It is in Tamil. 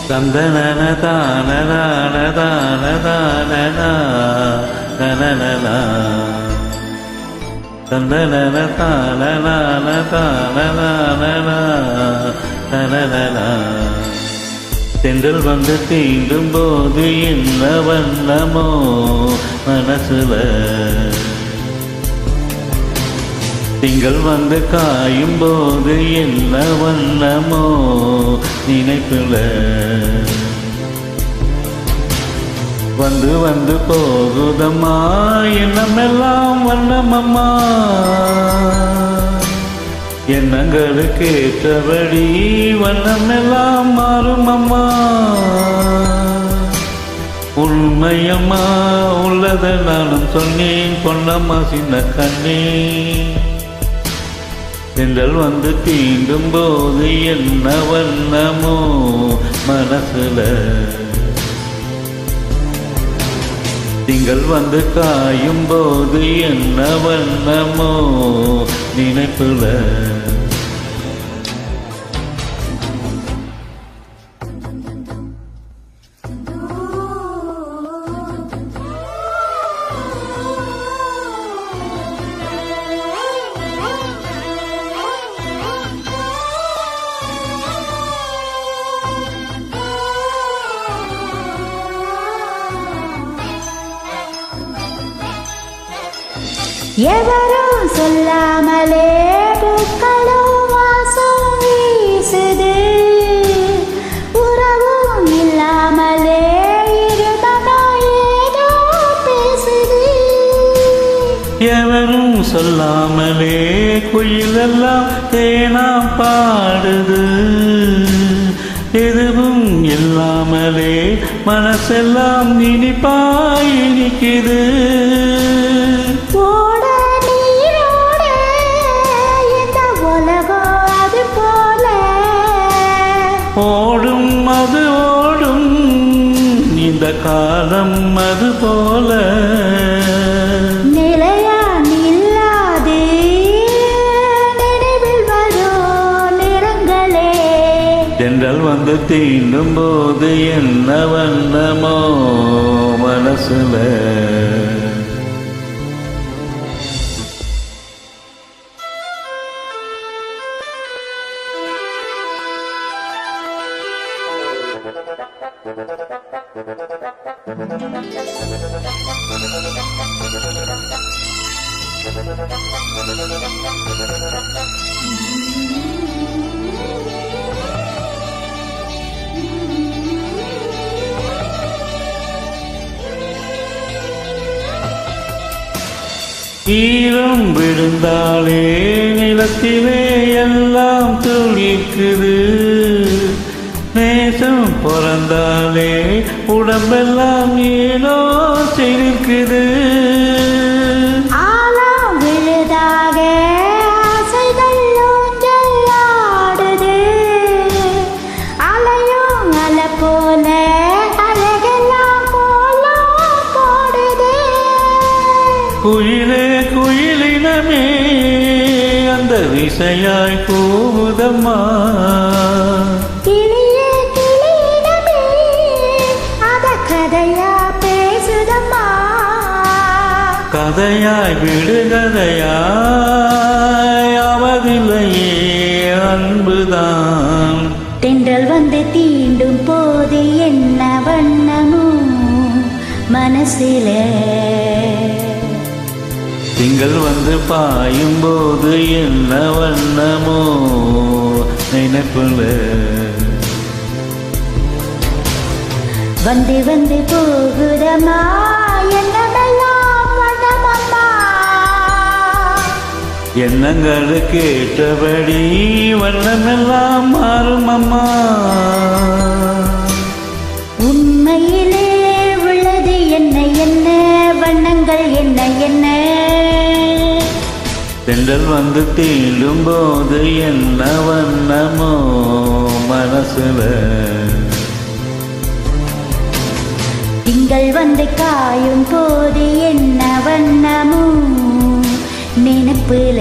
தந்தனன தானன தான தானன தனனன தந்தனன தானன தானன தனனன தென்றல் வந்து தீண்டும் போது என்ன வண்ணமோ மனசுல திங்கள் வந்து காயும் போது என்ன வண்ணமோ நினைப்புல வந்து வந்து போகுதம்மா எண்ணமெல்லாம் வண்ணமம்மா எண்ணங்களுக்கு ஏற்றபடி வண்ணமெல்லாம் மாறுமம்மா உண்மையம்மா உள்ளத நானும் சொன்னேன் பொன்னம்மா சின்ன கண்ணே தென்றல் வந்து தீண்டும் போது என்ன வண்ணமோ மனசுல திங்கள் வந்து காயும் போது என்ன வண்ணமோ நினைப்புல எவரும் சொல்லாமலே பூக்களும் வாசம் வீசுது உறவும் இல்லாமலே இருந்ததா ஏதோ பேசுது எவரும் சொல்லாமலே குயிலெல்லாம் தேனா பாடுது எதுவும் இல்லாமலே மனசெல்லாம் இனிப்பாய் இனிக்குது ஓடும் அது ஓடும் இந்த காலம் அது போல நிலையா நில்லாது நினைவில் வரோ நிறங்களே தென்றல் வந்து தீண்டும் போது என்ன வண்ணமோ மனசுல ஈரம் விழுந்தாலே நிலத்திலே எல்லாம் துளிக்குது நேசம் பிறந்தாலே உடம்பெல்லாம் ஏனோ சிரிக்குது ஆலாம் விழுதாக ஆசைகள் ஊஞ்சலாடுது அலையும் அலை போல அழகெல்லாம் கோலம் போடுது குயிலே குயிலினமே அந்த விசையாய் கூவுதம்மா கதையாய் விடுகதையாய் அவதில்லையே அன்புதான் தென்றல் வந்து தீண்டும் போது என்ன வண்ணமோ மனசிலே திங்கள் வந்து பாயும் போது என்ன வண்ணமோ நினைப்புல வந்து வந்து போகுதம்மா எண்ணங்களுக்கு ஏற்றபடி வண்ணமெல்லாம் மாறுமம்மா உண்மையிலே உள்ளது என்ன என்ன வண்ணங்கள் என்ன என்ன தென்றல் வந்து தீண்டும் போது என்ன வண்ணமோ மனசுல திங்கள் வந்து காயும் போது என்ன வண்ணமோ நினைப்புல